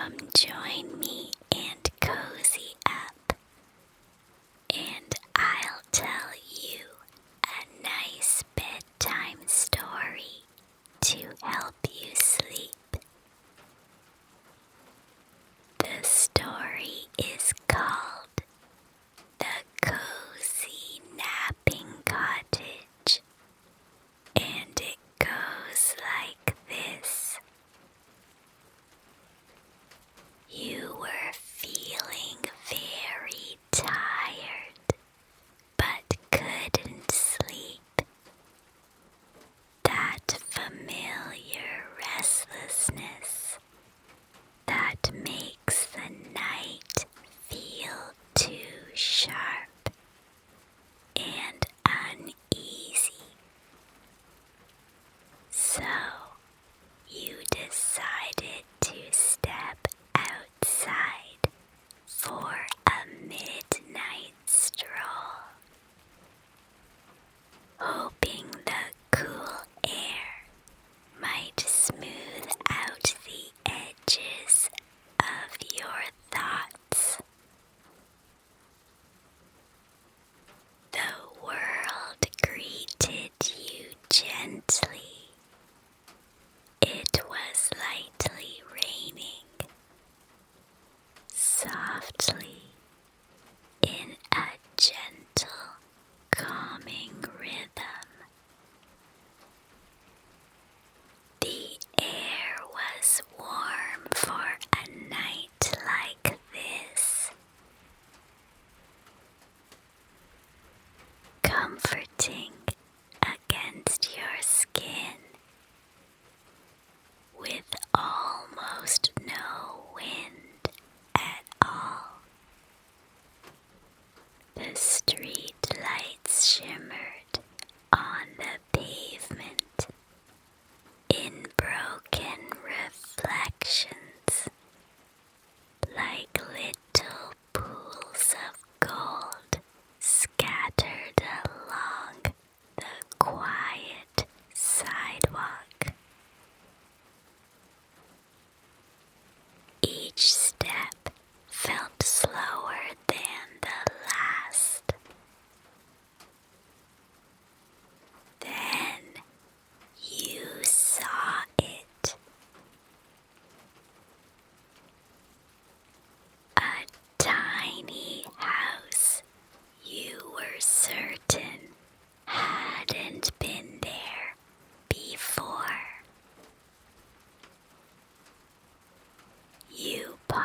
Come join me and cozy up, and I'll tell you a nice bedtime story to help you sleep. The story is called The Cozy Napping Cottage, and it goes like this. You were feeling very tired, but couldn't sleep. That familiar restlessness that makes the night feel too sharp and uneasy. So you decided to step outside for a midnight stroll, hoping the cool air might smooth out the edges of your thoughts. The world greeted you gently. It was lightly raining, softly, in a gentle, calming rhythm. The air was warm for a night like this, comforting against your skin, with almost no wind at all. The street lights shimmered on the pavement in broken reflections, like little pools of gold scattered along the quiet sidewalk. Each step felt slower than the last. Then you saw it. A tiny house you were certain hadn't been there before. You paused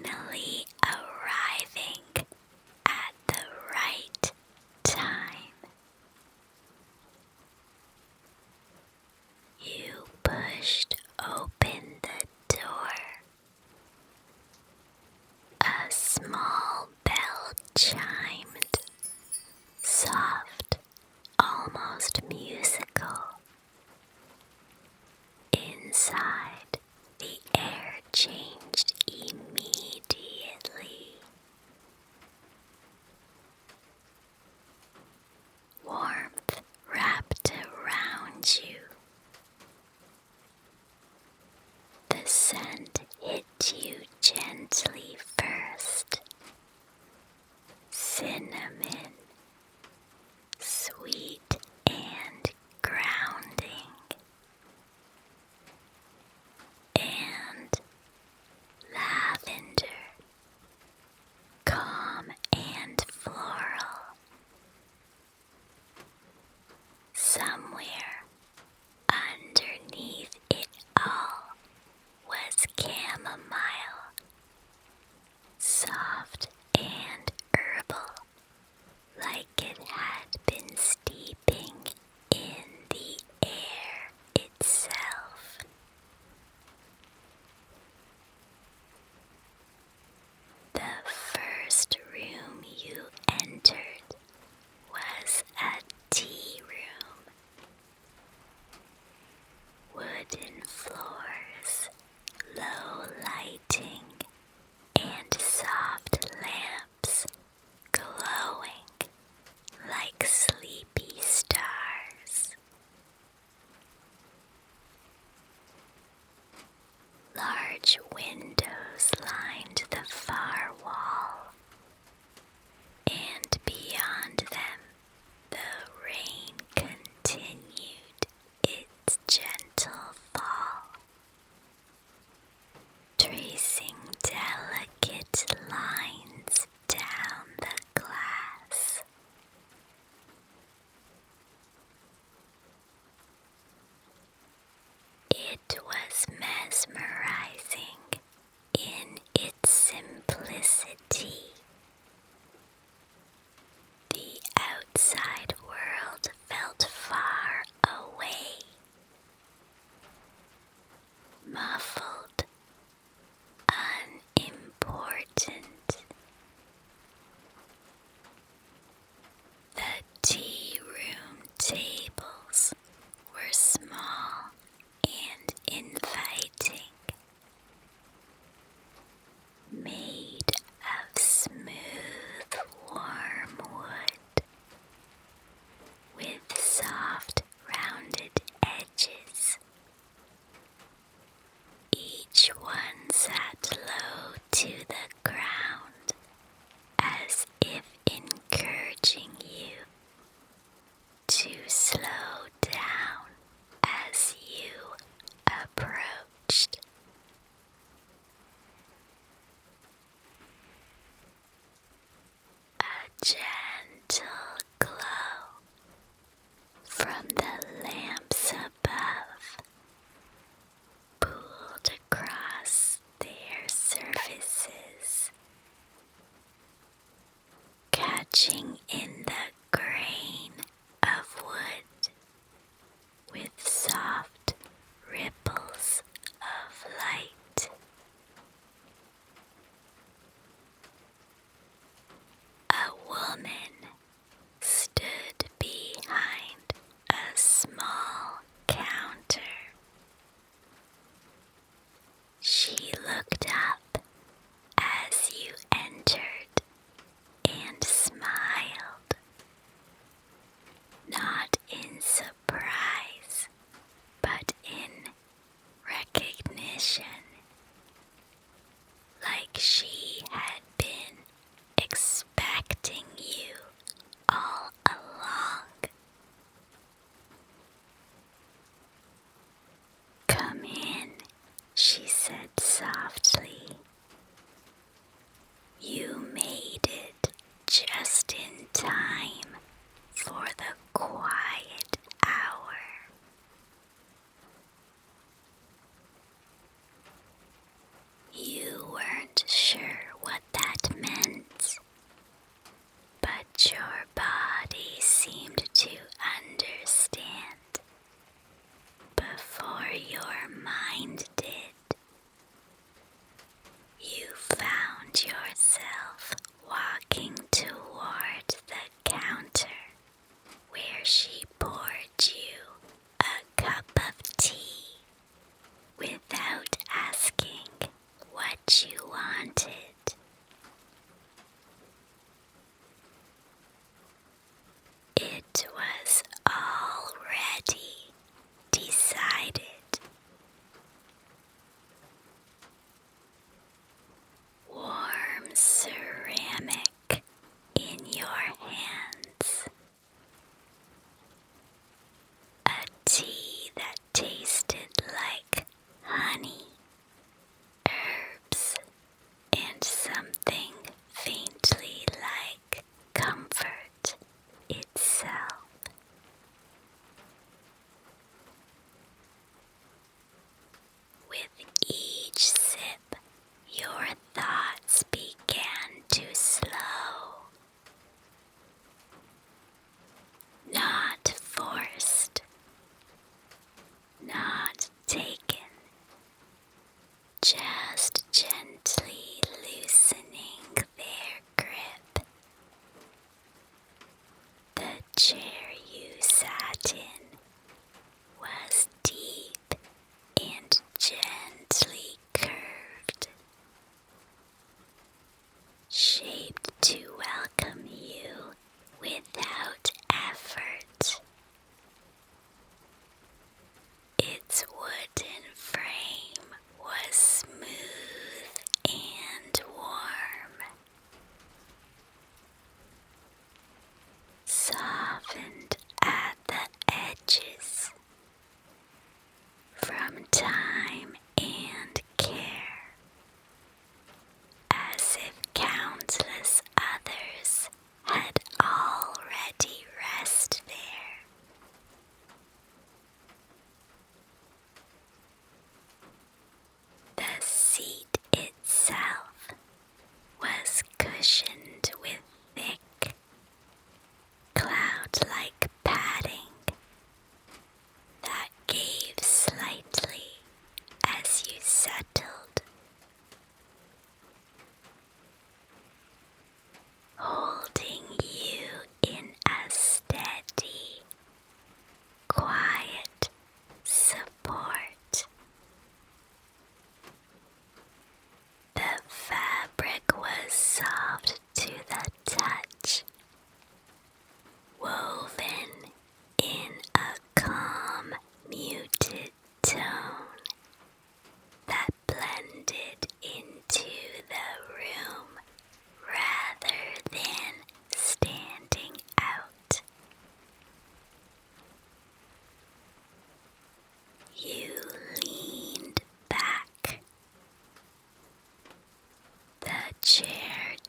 finally arriving at the right time. You pushed open the door. A small bell chimed, soft, almost musical. Inside, the air changed immediately. Warmth wrapped around you. The scent hit you gently first. Cinnamon, sweet and grounding. And lavender, calm and floral. Somewhere underneath it all was chamomile, soft and herbal, like it had been steeping in the air itself. The first room you entered was a tea room. Wooden floors, low lighting, and soft lamps glowing like sleepy stars. Large windows lined the far wall, and beyond them the rain continued its gentle fall, tracing delicate lines down the glass. It was mesmerizing in its simplicity. The outside world felt far away, muffled, unimportant. The tea room tables were small and inviting, made of smooth, warm wood, with soft, rounded edges. Each one sat low to the ground, as if encouraging you to slow down as you approached. A gentle glow from the lamps above pooled across their surfaces, catching in the grain of wood with soft ripples of light. A woman stood behind a small counter. She looked up as you entered and smiled, not in surprise, but in recognition, like she had been expecting you all along. "Come in," she said softly. "You made it just in time for the quiet hour." You weren't sure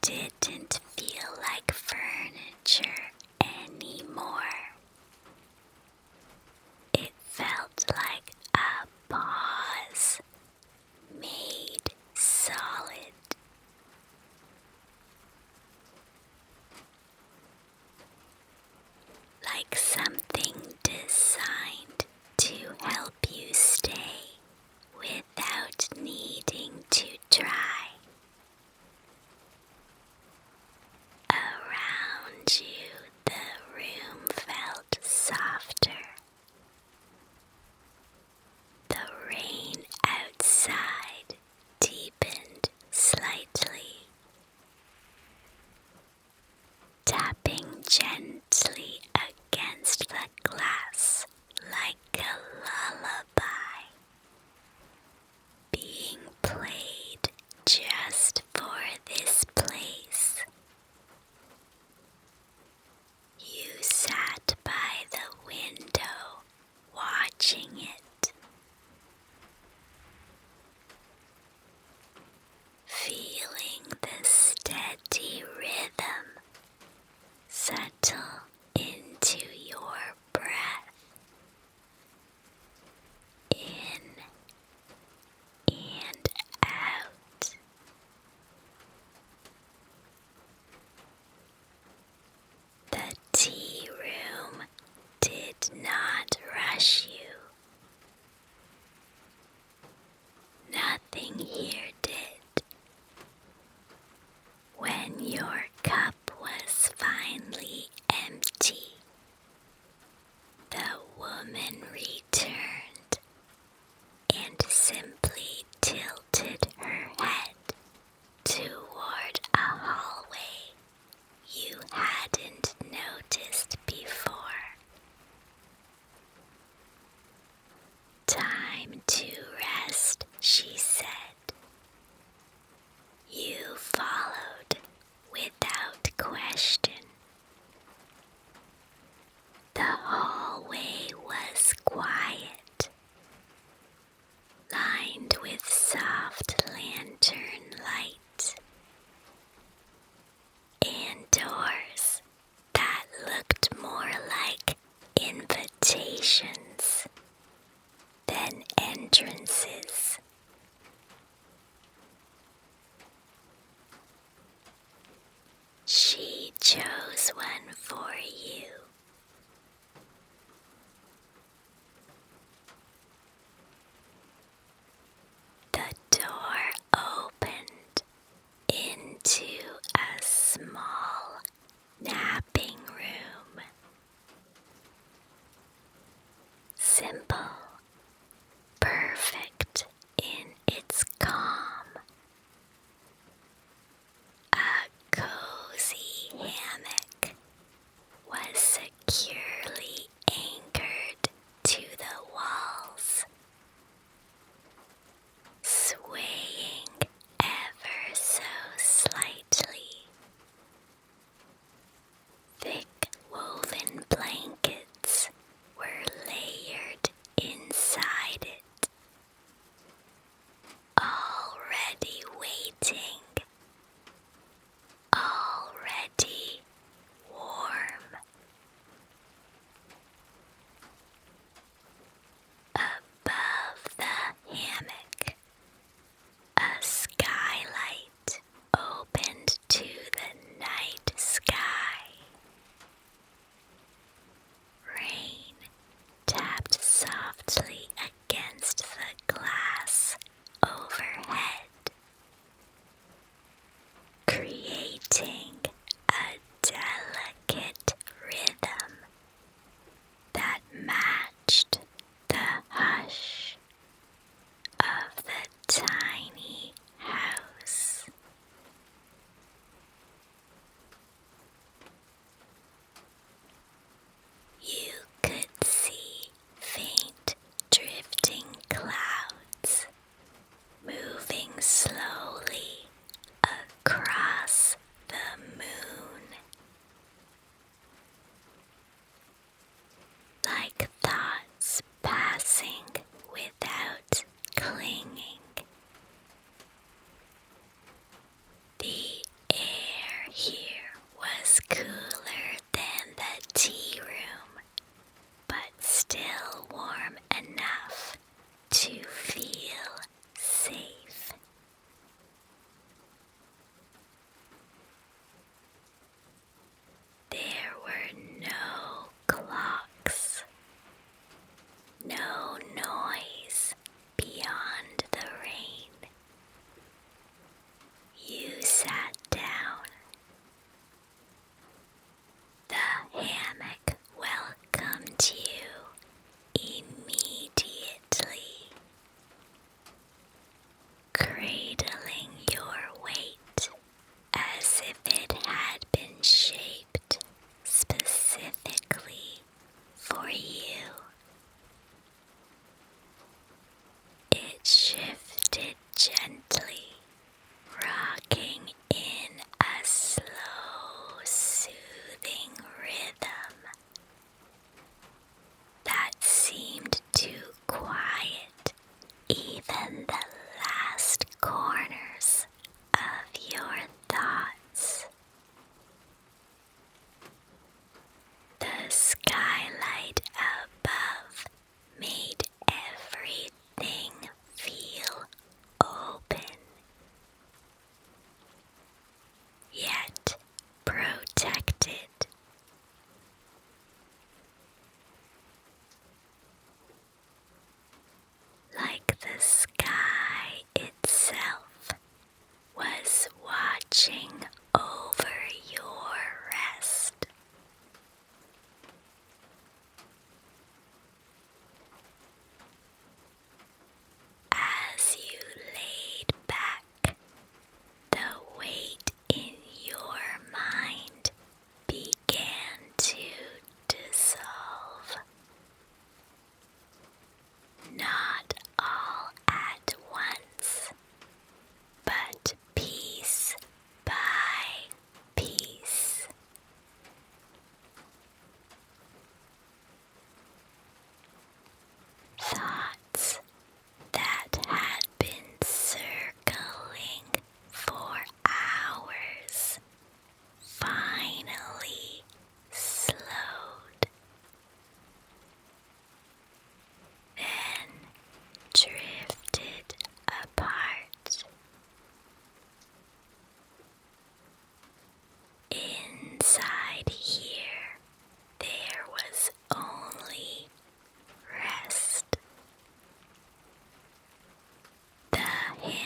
didn't feel like furniture anymore. It felt like a pause made solid. Like something designed to help you stay without needing to try. Around you, the room felt softer. The rain outside deepened slightly, tapping gently against the glass like a lullaby, being played just for this place. You sat by the window, watching it, feeling the steady rhythm, subtle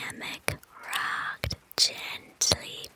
hammock rocked gently